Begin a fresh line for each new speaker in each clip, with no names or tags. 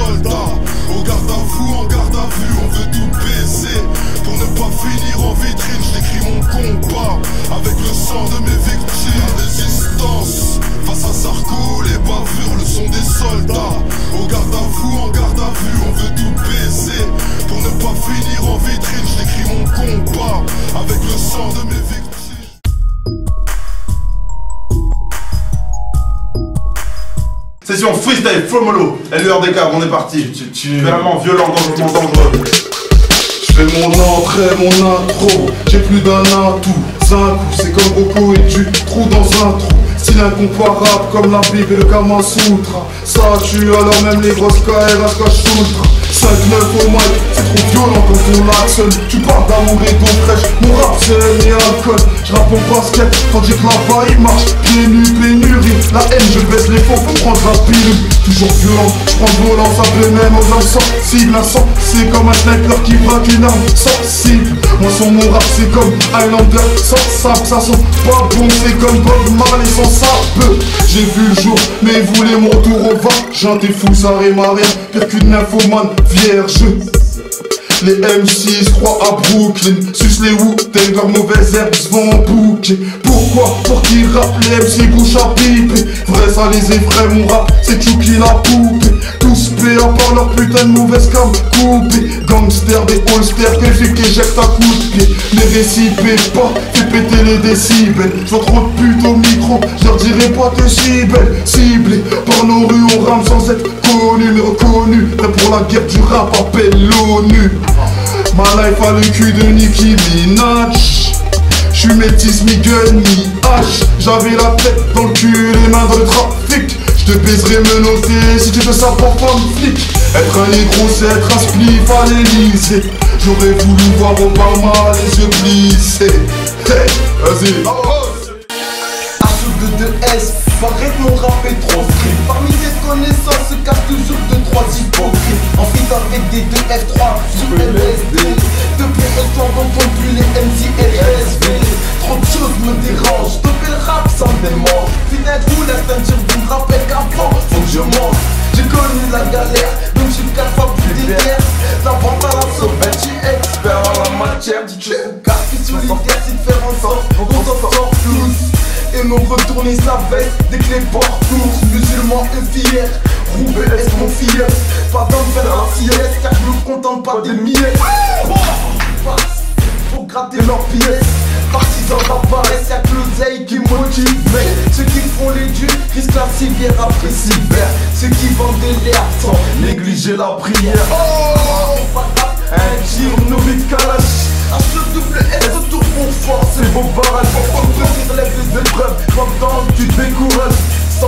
soldats. Au garde à vous, en garde à vue, on veut tout baiser. Pour ne pas finir en vitrine, j'écris mon combat avec le sang de mes victimes. Résistance, face à Sarko, les bavures, le son des soldats. Au garde à vous, en garde à vue, on veut tout baiser. Pour ne pas finir en vitrine, j'écris mon combat avec le sang de mes victimes.
Session freestyle, Flomolo, LURDK, on est parti. Vraiment violent, dangereux.
Je fais mon entrée, mon intro, j'ai plus d'un atout. 5 coups, c'est comme Rocco et du trou dans un trou. Style incomparable comme la Bible et le Kama Sutra. Ça tue alors même les grosses KR cachent ultra. 5-9 au mic, c'est trop violent quand on l'axonne. Tu parles d'amour et d'eau fraîche, mon rap c'est et alcool. Je rappe en basket, tandis que là-bas il marche. Pieds nus, pénurie, la haine je baisse les faux pour prendre la pilule. Toujours violent, je prends le volant, ça plaît même aux hommes sensibles. Un sang, c'est comme un sniper qui braque une arme sensible. Moi sans mon rap c'est comme Highlander sans sable. Ça sent pas bon, c'est comme Bob Marley sans sable. J'ai vu le jour, mais vous voulez mon retour au vagin. T'es fou, ça rime à rien, pire qu'une nymphomane vierge. Les M6 croient à Brooklyn, suce les Wu-Tang, leurs mauvaises herbes se vont en bouquet. Pourquoi? Pour qu'ils rappent les MC bouche à piper. Vrai ça les effraie, mon rap c'est Chucky la poupée. Tous paix à part leur putain de mauvaise cam coupée. Gangster des holsters, quel flic éjecte à coups de pied. Les récipients pas, fais péter les décibels. J'vois trop de putes au micro, je leur dirai pas t'es si belle. Ciblé par nos rues, on rame sans être connu mais reconnu. Prêt pour la guerre du rap, appelle l'ONU. Ma life a le cul de Nicki Minaj. J'suis métis, mi-gun, mi-H. J'avais la tête dans le cul, les mains dans le trafic. J'te baiserai me noter si tu veux ça pour femme flic. Être un négro c'est être un spliff à l'Elysée. J'aurais voulu voir Obama les yeux glisser. Hey, vas-y.
Ajoute de 2S, paraît que mon rap est trop strict. Parmi tes connaissances se cachent toujours 2-3 hypocrites. En fit avec des 2F3 sur LSD. Depuis F3 on compte plus les MC RSV. Trop de choses me dérangent, stopper le rap ça me démange. Finette roule la ceinture vous me rappelle qu'avant faut que je mange. J'ai connu la galère, donc je suis 4 fois plus déter. La vente à la sauvette, je suis expert en la matière. Dis que au quartier solitaire, c'est de faire en sorte qu'on s'en sort tous. Et non retourner sa veste dès que les portes s'ouvrent. Musulman et fier, Roubaix est mon fier. Pas d'en faire la sieste, car je me contente pas des miettes. Pour gratter leurs pièces, partisans apparaissent, y'a que l'oseille qui motive. Mais ceux qui font les dieux risquent la civière après cyber. Ceux qui vendent des l'air sans négliger la prière. Un tir nourri de Kalash. HWS retour pour force et vos barrages. Pour construire les épreuves, comme dans tu te décourages. 100%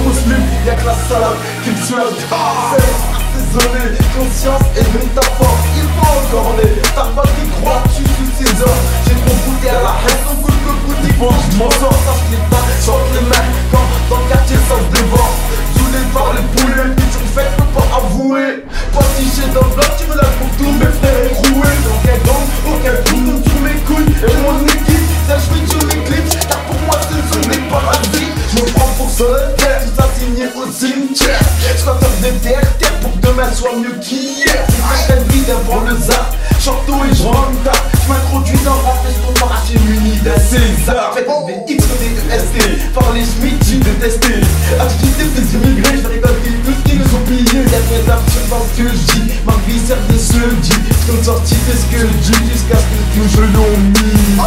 musulman, y'a que la salade qui me soigne. C'est assaisonné, conscience et métaphore. Il faut encore les t'as pas qui croire, tu sous ses ordres. J'ai trop goûté à la haine, on goûte le goût d'y bon. Je m'en sors, ça je les pas, chante les mains. Quand dans le quartier ça se dévore. Saoulé par les poulets, puis tu me fais, peux pas avouer. Pas tiché dans le bloc, tu me la pour tous mes frères écroués. Aucun gang, aucun trou, donc tu mes couilles. Et mon équipe, ça je fais sur les clips. Car pour moi ce sont des parasites. Je me prends pour solitaire, tout ça signé au cimetière. Squatteur des terres pour que demain soit mieux qu'hier. C'est un vide avant le zap, Chanto et je rentre tard. Je m'introduis dans la fête, ton marché muni d'un César. Faites des X ou des EST, par les Schmitt j'ai détesté. Activité des immigrés, je récolte tout ce qui nous ont pillé. Y'a des absurdes dans ce que je dis, ma vie sert de ce dit. Je compte sortir de ce que je dis jusqu'à ce que je l'ont mis.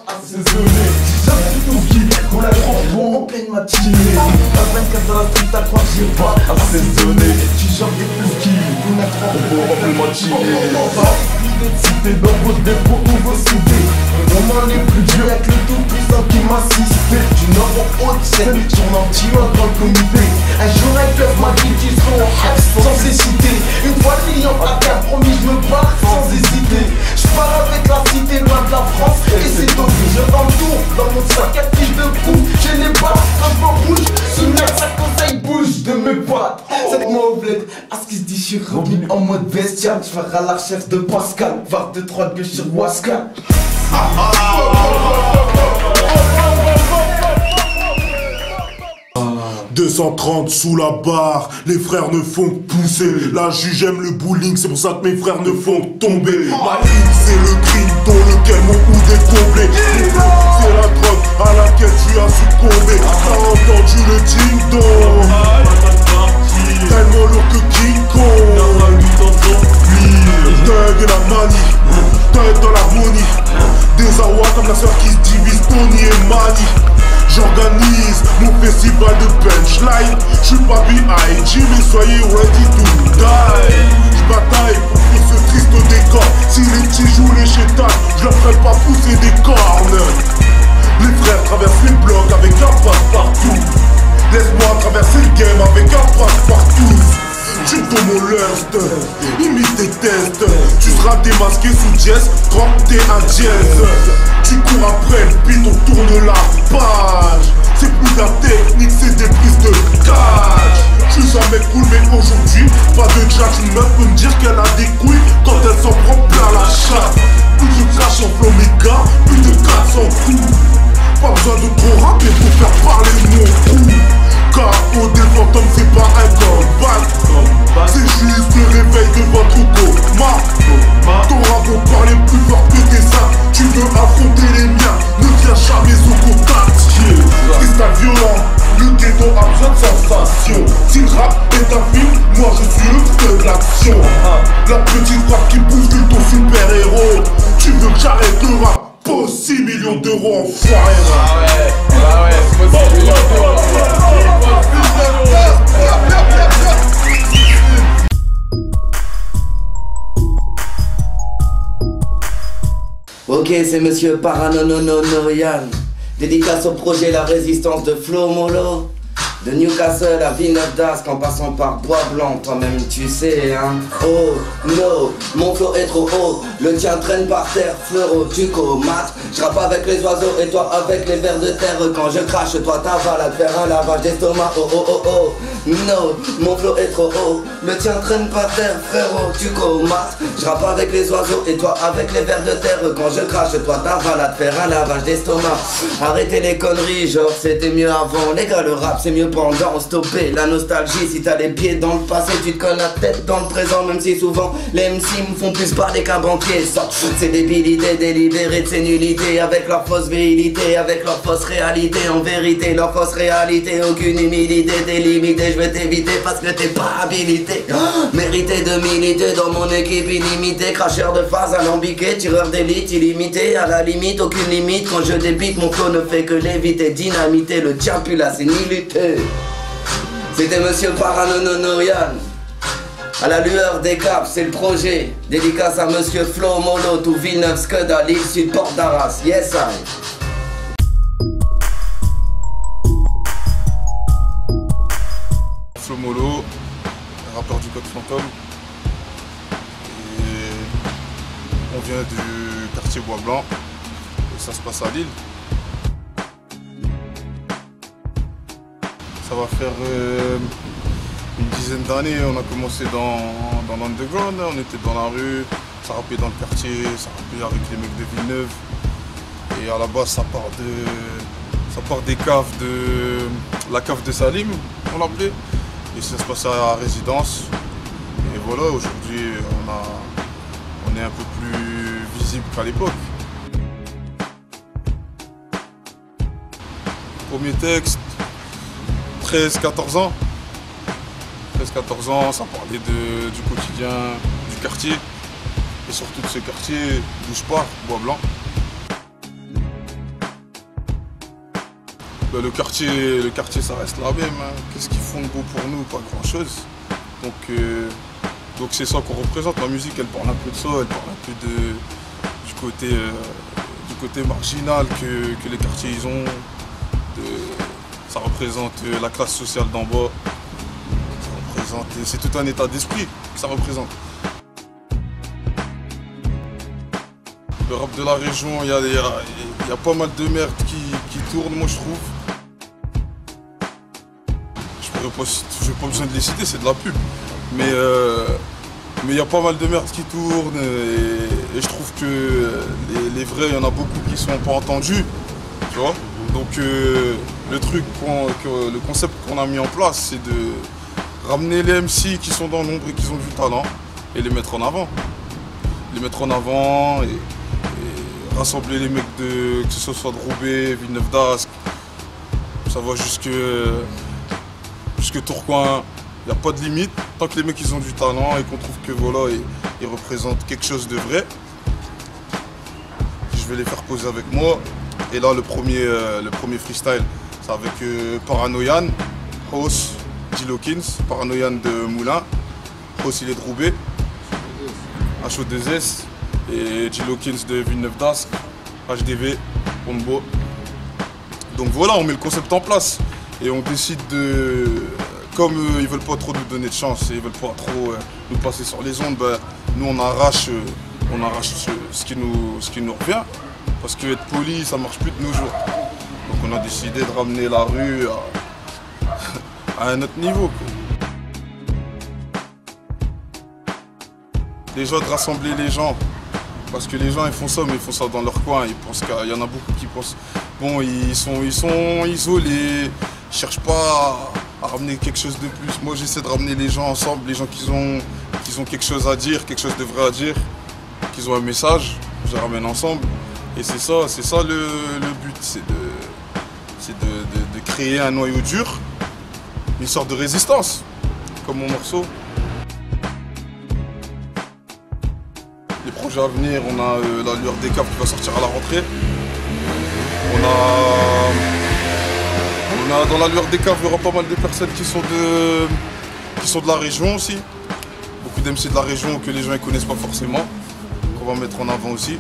Assaisonné, jamais tout qui qu'on a trop bon en pleine matinée. À 24 dans la street, à croire j'ai pas assaisonné. Tu chantes des plus qui qu'on a trop bon en pleine matinée. Cité dans vos dépôts ou vos cités. On m'en est plus dur avec le tout puissant qui m'assistait. Du nord au haut de scène, sur l'anti-mode dans le comité. Un jour un club m'a dit qu'ils seront en rêve sans hésiter. Une fois le million à terre, promis je me barre sans hésiter. Je pars avec la cité loin de la France et c'est obligé. Je rentourne dans mon sac à fiche de coups. Je n'ai pas quand je m'en bouge. Souvenir ça conseille bouge de mes pattes. Cette mauvaise à ce qui se dit, je suis revenu en mode bestial. Je ferai à la recherche de Pascal. Var de 3 de sur Waska.
230 sous la barre, les frères ne font que pousser. La juge aime le bowling, c'est pour ça que mes frères ne font que tomber. Ma ligne c'est le crime dans lequel mon hood est comblé. C'est la drogue à laquelle tu as succombé. T'as entendu le ding-dong, tellement lourd que King Kong. Thug et la manie, thug dans l'harmonie. Des awa comme la sœur qui se divise, Tony et Mani. J'organise mon festival de punchline. J'suis pas B.I.G mais soyez ready to die. J'bataille pour fuir ce triste décor. Si les petits jouent les chétans, j'leur ferai pas pousser des cornes. Les frères traversent les blocs avec un passe-partout. Laisse-moi traverser le game avec un passe-partout. Tu tombes au lust, imite tes tests. Tu seras démasqué sous dièse, 31 dièse. Tu cours après le beat, on tourne la page. C'est plus la technique, c'est des prises de catch. Je suis jamais cool mais aujourd'hui, pas de chat. Une meuf peut me dire qu'elle a des couilles quand elle s'en prend plein la chatte. Plus de cash en flow méga, plus de 400 coups. Pas besoin de trop rapper pour faire parler mon coup. K.O. des fantômes c'est pas un combat. C'est juste le réveil de votre coma. T'auras beau parler plus fort que tes sacs. Tu veux affronter les miens, ne viens jamais au contact. Cristal violent, le ghetto a besoin de sensations. Si le rap est un film, moi je suis le feu de l'action. La petite frappe qui bouscule ton super héros. Tu veux que j'arrête le rap? Pose 6 millions d'euros en foiré.
Ah ouais, pose 6 millions d'euros.
Ok, c'est monsieur Paranononorian. Dédicace au projet La Résistance de Flo Molo. De Newcastle à Villeneuve-d'Ascq en passant par Bois-Blanc, toi-même tu sais hein. Oh no, mon flow est trop haut, le tien traîne par terre, fleuro, tu comates. J'rappe avec les oiseaux et toi avec les vers de terre. Quand je crache, toi t'avales à te faire un lavage d'estomac. Oh oh oh oh, no, mon flow est trop haut, le tien traîne par terre, frérot, tu comates. J'rappe avec les oiseaux et toi avec les vers de terre. Quand je crache, toi t'avales à te faire un lavage d'estomac. Arrêtez les conneries, genre c'était mieux avant. Les gars, le rap c'est mieux pendant, stopper la nostalgie. Si t'as les pieds dans le passé, tu te connais la tête dans le présent. Même si souvent les MC me font plus parler qu'un banquier. Ça, c'est débilité délibérée de ces nullités. Avec leur fausse virilité, avec leur fausse réalité. En vérité, leur fausse réalité, aucune humilité délimitée. Je vais t'éviter parce que t'es pas habilité. Mérité de militer dans mon équipe illimitée. Cracheur de phase alambiqué, tireur d'élite illimité. À la limite, aucune limite. Quand je débite, mon flow ne fait que l'éviter. Dynamité, le tien plus là, c'est ni lutter. C'était monsieur Paranononorian. À la lueur des caps, c'est le projet. Dédicace à monsieur Flo Molo, tout Villeneuve, Skoda, l'île Sud, Porte d'Arras. Yes, I.
Flo Molo, rappeur du Code Fantôme. Et on vient du quartier Bois-Blanc. Et ça se passe à Lille. Ça va faire une dizaine d'années, on a commencé dans l'underground, on était dans la rue, ça rappait dans le quartier, ça rappait avec les mecs de Villeneuve. Et à la base ça part des caves la cave de Salim, on l'appelait. Et ça se passe à la résidence. Et voilà, aujourd'hui on est un peu plus visible qu'à l'époque. Premier texte, 13-14 ans. 13-14 ans, ça parlait du quotidien du quartier. Et surtout de ce quartier d'où je pars, Bois-Blanc. Le quartier ça reste la même. Hein. Qu'est-ce qu'ils font de beau pour nous? Pas grand chose. Donc c'est ça qu'on représente. Ma musique elle parle un peu de ça, elle parle un peu du côté marginal que les quartiers ils ont. Ça représente la classe sociale d'en bas. C'est tout un état d'esprit que ça représente. Le rap de la région, il y a pas mal de merde qui tourne, moi je trouve. Je n'ai pas besoin de les citer, c'est de la pub. Mais il y a pas mal de merde qui tourne et je trouve que les vrais, il y en a beaucoup qui sont pas entendus. Tu vois ? Donc le concept qu'on a mis en place, c'est de ramener les MC qui sont dans l'ombre et qui ont du talent et les mettre en avant. Les mettre en avant et rassembler les mecs que ce soit de Roubaix, Villeneuve d'Ascq, ça va jusque Tourcoing. Il n'y a pas de limite, tant que les mecs ils ont du talent et qu'on trouve que voilà, ils représentent quelque chose de vrai. Je vais les faire poser avec moi. Et là le premier freestyle, c'est avec Paranoyan, Hoss, Dillokins, Paranoyan de Moulins, Hoss il est de Roubaix, HO2S et Dillokins de Villeneuve d'Ascq, HDV, Pombo. Donc voilà, on met le concept en place et on décide de... Comme ils veulent pas trop nous donner de chance et ils veulent pas trop nous passer sur les ondes, ben, nous on arrache ce qui nous revient. Parce que être poli, ça marche plus de nos jours. Donc on a décidé de ramener la rue à un autre niveau. Déjà de rassembler les gens. Parce que les gens ils font ça, mais ils font ça dans leur coin. Ils pensent qu'il y en a beaucoup qui pensent. Bon, ils sont isolés, ils cherchent pas à ramener quelque chose de plus. Moi j'essaie de ramener les gens ensemble, les gens qui ont quelque chose à dire, quelque chose de vrai à dire, qu'ils ont un message, je les ramène ensemble. Et c'est ça le but, c'est de créer un noyau dur, une sorte de résistance, comme mon morceau. Les projets à venir, on a la lueur des caves qui va sortir à la rentrée. On a dans la lueur des caves, il y aura pas mal de personnes qui sont de la région aussi. Beaucoup d'MC de la région que les gens ne connaissent pas forcément, qu'on va mettre en avant aussi.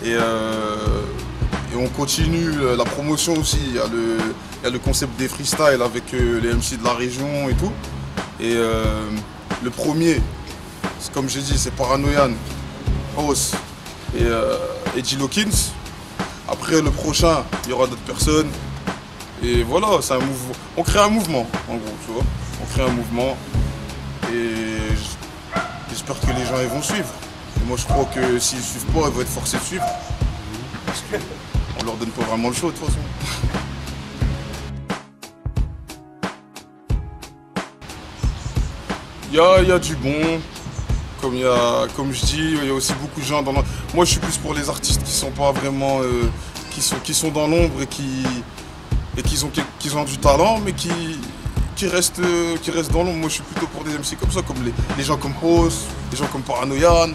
Et on continue la promotion aussi. Il y a le concept des freestyles avec les MC de la région et tout. Et le premier, comme j'ai dit, c'est Paranoyan, Hoss et Dillokins. Après le prochain, il y aura d'autres personnes. Et voilà, c'est un mouvement. On crée un mouvement, en gros, tu vois. On crée un mouvement. Et j'espère que les gens ils vont suivre. Et moi je crois que s'ils ne suivent pas, ils vont être forcés de suivre. Parce qu'on leur donne pas vraiment le choix de toute façon. Il y a du bon. Comme je dis, il y a aussi beaucoup de gens dans l'ombre. Moi je suis plus pour les artistes qui sont pas vraiment. Qui sont dans l'ombre et qui ont du talent mais qui restent dans l'ombre. Moi je suis plutôt pour des MC comme ça, comme les gens comme Hoss, les gens comme Paranoyan,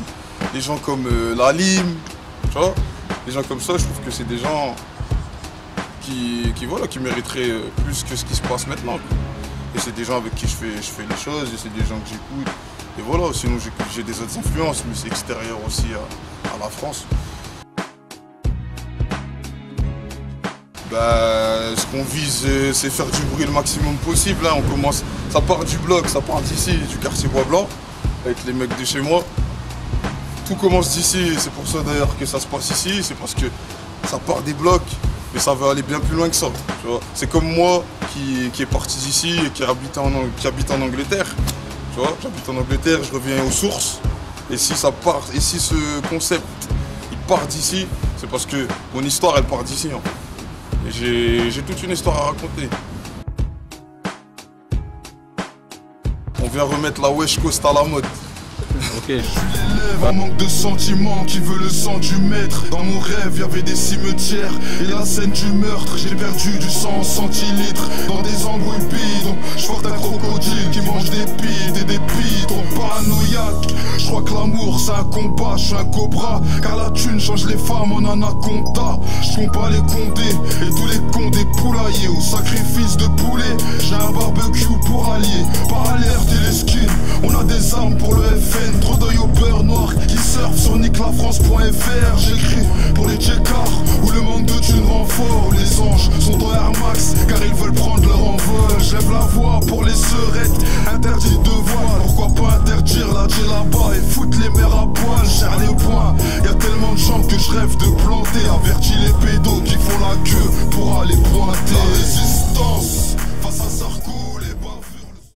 les gens comme Lalim, tu vois. Les gens comme ça, je trouve que c'est des gens qui mériteraient plus que ce qui se passe maintenant. Et c'est des gens avec qui je fais les choses, et c'est des gens que j'écoute. Et voilà, sinon j'ai des autres influences, mais c'est extérieur aussi à la France. Bah, ce qu'on vise, c'est faire du bruit le maximum possible. Hein. On commence, ça part du bloc, ça part d'ici, du quartier Bois Blanc, avec les mecs de chez moi. Tout commence d'ici, c'est pour ça d'ailleurs que ça se passe ici, c'est parce que ça part des blocs, mais ça va aller bien plus loin que ça. C'est comme moi qui est parti d'ici et qui habite en Angleterre. Tu vois, j'habite en Angleterre, je reviens aux sources. Et si ça part, et si ce concept il part d'ici, c'est parce que mon histoire elle part d'ici. Hein. Et j'ai toute une histoire à raconter. On vient remettre la West Coast à la mode.
Ok.
Un manque de sentiments qui veut le sang du maître. Dans mon rêve y'avait des cimetières et la scène du meurtre. J'ai perdu du sang en centilitres dans des embrouilles bidons. J'porte un crocodile qui mange des pites et des pitons. Paranoïaque, je crois que l'amour c'est un combat. Je suis un cobra car la thune change les femmes en anaconda. Je compte pas les condés et tous les cons des poulaillers. Au sacrifice de poulet, j'ai un barbecue pour allier. Par alerte et les skins, on a des armes pour le FN. Trop d'œil au beurre noir qui surfe sur niclafrance.fr. J'écris pour les tchécards où le manque de thunes rend fort. Les anges sont dans Air Max car ils